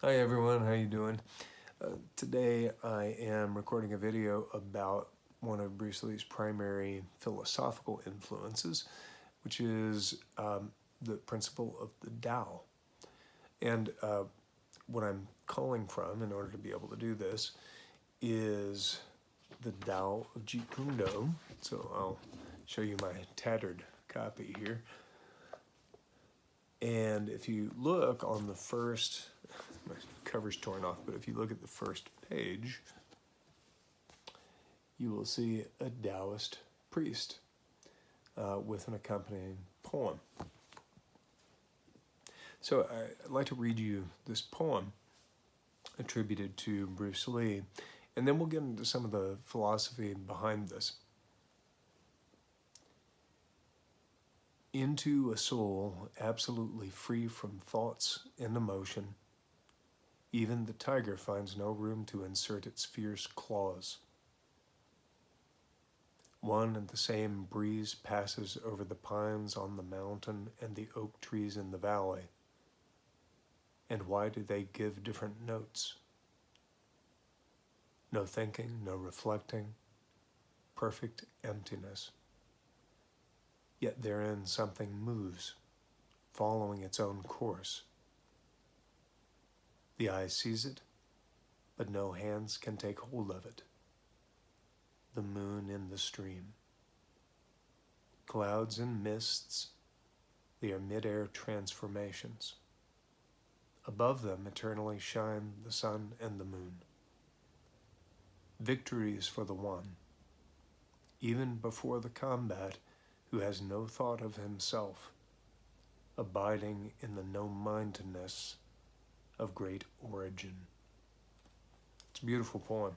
Hi everyone, how you doing? Today I am recording a video about one of Bruce Lee's primary philosophical influences, which is the principle of the Tao. And what I'm calling from in order to be able to do this is the Tao of Jeet Kune Do. So I'll show you my tattered copy here. And if you look on the first, my cover's torn off, but if you look at the first page, you will see a Taoist priest with an accompanying poem. So I'd like to read you this poem attributed to Bruce Lee, and then we'll get into some of the philosophy behind this. Into a soul absolutely free from thoughts and emotion, even the tiger finds no room to insert its fierce claws. One and the same breeze passes over the pines on the mountain and the oak trees in the valley. And why do they give different notes? No thinking, no reflecting, perfect emptiness. Yet therein something moves, following its own course. The eye sees it, but no hands can take hold of it. The moon in the stream. Clouds and mists, they are mid-air transformations. Above them eternally shine the sun and the moon. Victory is for the one, even before the combat, who has no thought of himself, abiding in the no-mindedness of great origin. It's a beautiful poem.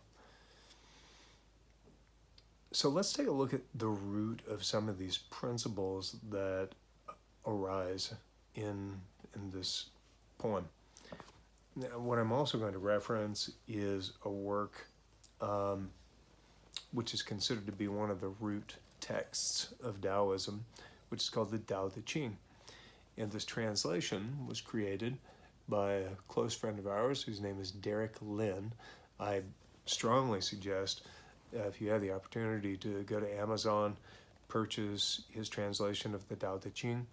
So let's take a look at the root of some of these principles that arise in this poem. Now, what I'm also going to reference is a work which is considered to be one of the root texts of Taoism, which is called the Tao De Jing. And this translation was created by a close friend of ours whose name is Derek Lin. I strongly suggest if you have the opportunity to go to Amazon, purchase his translation of the Tao De Jing.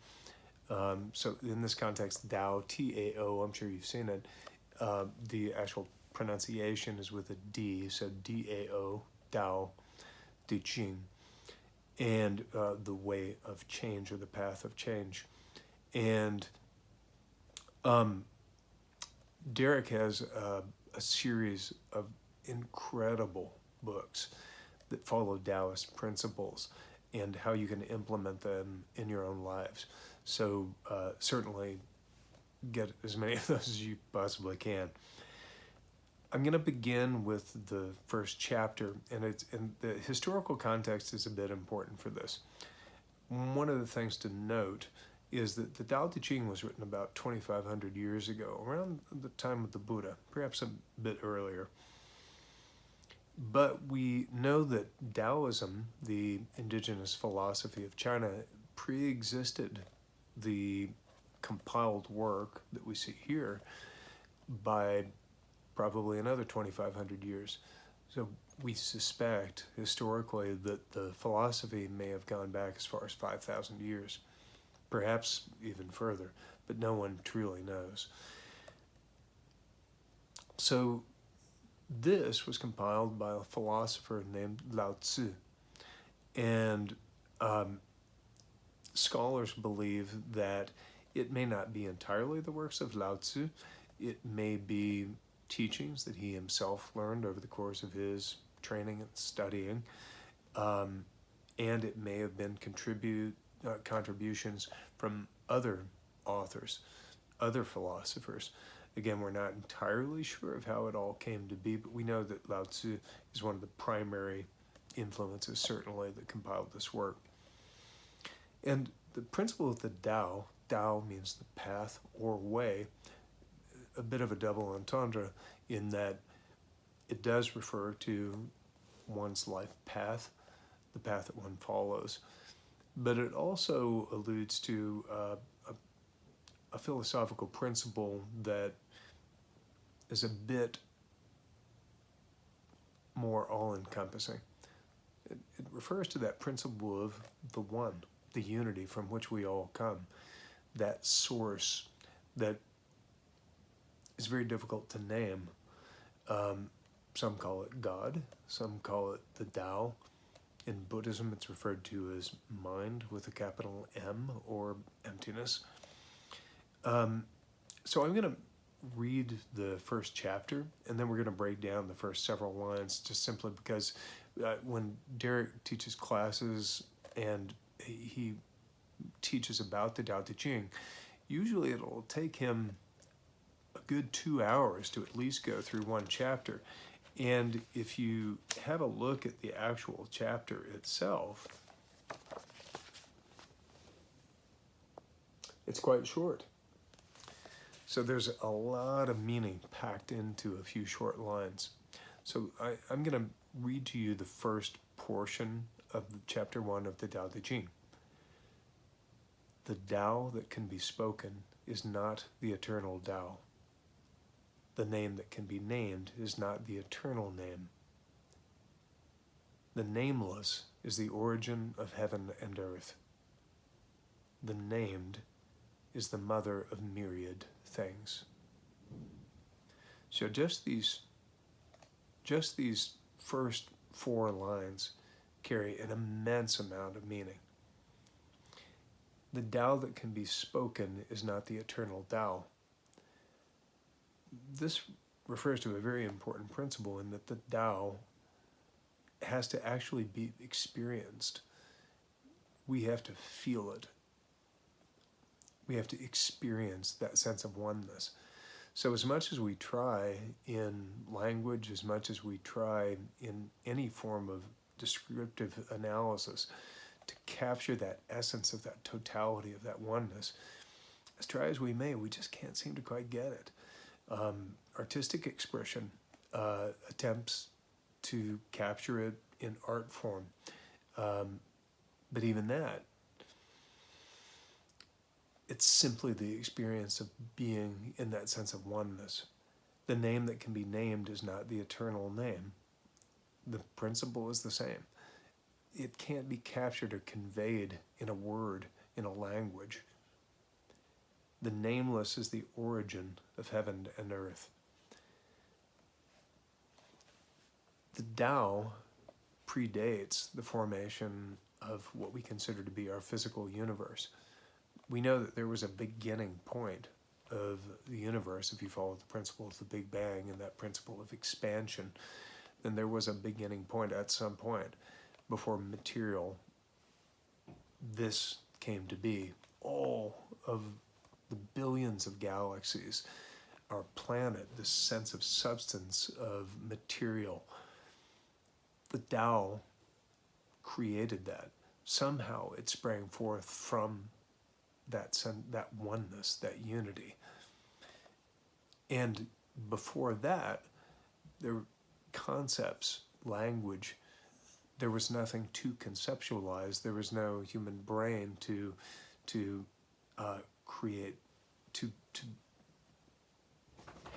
So in this context, Tao, T-A-O, I'm sure you've seen it. The actual pronunciation is with a D, so D-A-O, Tao De Jing, and the way of change or the path of change. And Derek has a series of incredible books that follow Taoist principles and how you can implement them in your own lives. So certainly get as many of those as you possibly can. I'm going to begin with the first chapter, and the historical context is a bit important for this. One of the things to note is that the Tao De Jing was written about 2,500 years ago, around the time of the Buddha, perhaps a bit earlier. But we know that Taoism, the indigenous philosophy of China, pre-existed the compiled work that we see here by probably another 2,500 years. So we suspect historically that the philosophy may have gone back as far as 5,000 years, perhaps even further, but no one truly knows. So this was compiled by a philosopher named Lao Tzu, and scholars believe that it may not be entirely the works of Lao Tzu. It may be teachings that he himself learned over the course of his training and studying, and it may have been contributions from other authors, other philosophers. Again, we're not entirely sure of how it all came to be, but we know that Lao Tzu is one of the primary influences, certainly, that compiled this work. And the principle of the Tao, Tao means the path or way, a bit of a double entendre in that it does refer to one's life path, the path that one follows, but it also alludes to a philosophical principle that is a bit more all-encompassing. It refers to that principle of the one, the unity from which we all come, that source that is very difficult to name. Some call it God, some call it the Tao. In Buddhism, it's referred to as mind with a capital M, or emptiness. So I'm going to read the first chapter, and then we're going to break down the first several lines, just simply because when Derek teaches classes and he teaches about the Tao De Jing, usually it'll take him a good 2 hours to at least go through one chapter. And if you have a look at the actual chapter itself, it's quite short. So there's a lot of meaning packed into a few short lines. So I'm going to read to you the first portion of chapter 1 of the Tao De Jing. The Tao that can be spoken is not the eternal Tao. The name that can be named is not the eternal name. The nameless is the origin of heaven and earth. The named is the mother of myriad things. So just these first 4 lines carry an immense amount of meaning. The Tao that can be spoken is not the eternal Tao. This refers to a very important principle in that the Tao has to actually be experienced. We have to feel it. We have to experience that sense of oneness. So as much as we try in language, as much as we try in any form of descriptive analysis to capture that essence of that totality of that oneness, as try as we may, we just can't seem to quite get it. Artistic expression attempts to capture it in art form, but even that, it's simply the experience of being in that sense of oneness. The name that can be named is not the eternal name. The principle is the same. It can't be captured or conveyed in a word, in a language. The nameless is the origin of heaven and earth. The Tao predates the formation of what we consider to be our physical universe. We know that there was a beginning point of the universe. If you follow the principle of the Big Bang and that principle of expansion, then there was a beginning point at some point before material, this came to be. All of the billions of galaxies, our planet, this sense of substance, of material, the Tao created that. Somehow it sprang forth from that oneness, that unity. And before that, there were concepts, language. There was nothing to conceptualize. There was no human brain to create, to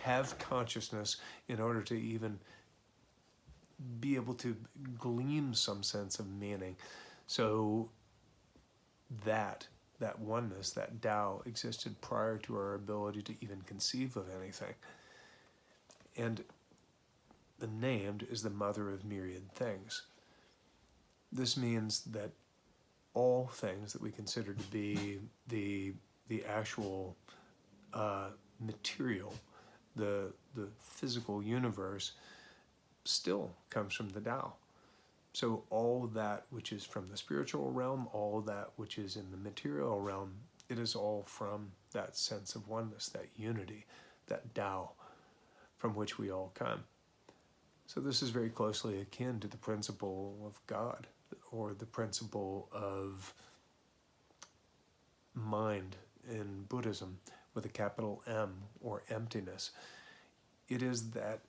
have consciousness in order to even be able to glean some sense of meaning. So that oneness, that Tao, existed prior to our ability to even conceive of anything. And the named is the mother of myriad things. This means that all things that we consider to be the actual material, the physical universe, still comes from the Tao. So all that which is from the spiritual realm, all that which is in the material realm, it is all from that sense of oneness, that unity, that Tao from which we all come. So this is very closely akin to the principle of God, or the principle of mind in Buddhism with a capital M, or emptiness. It is that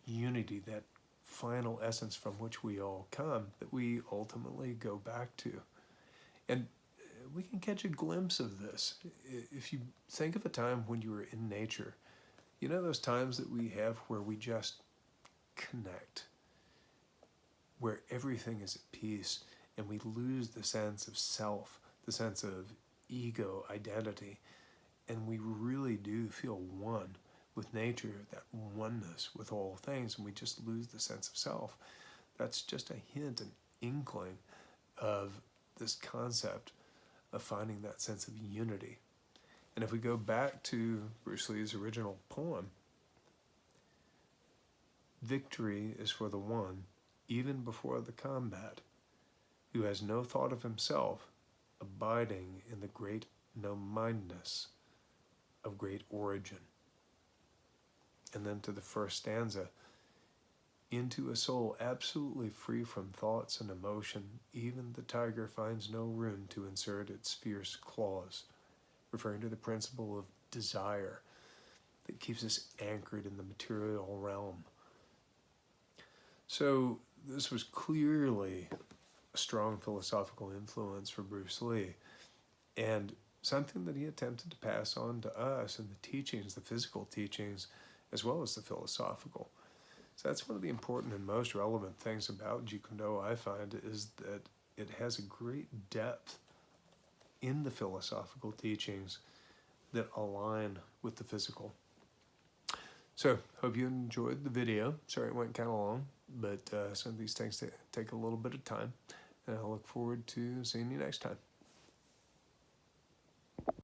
unity, that final essence from which we all come, that we ultimately go back to. And we can catch a glimpse of this. If you think of a time when you were in nature, You know those times that we have where we just connect, where everything is at peace and we lose the sense of self, the sense of ego, identity, and we really do feel one with nature, that oneness with all things, and we just lose the sense of self. That's just a hint, an inkling of this concept of finding that sense of unity. And if we go back to Bruce Lee's original poem, victory is for the one, even before the combat, who has no thought of himself, abiding in the great no-mindness of great origin. And then to the first stanza, into a soul absolutely free from thoughts and emotion, even the tiger finds no room to insert its fierce claws, referring to the principle of desire that keeps us anchored in the material realm. So this was clearly a strong philosophical influence for Bruce Lee, and something that he attempted to pass on to us in the teachings, the physical teachings, as well as the philosophical. So that's one of the important and most relevant things about Jeet Kune Do, I find, is that it has a great depth in the philosophical teachings that align with the physical. So, hope you enjoyed the video. Sorry it went kind of long, but some of these things take a little bit of time, and I look forward to seeing you next time.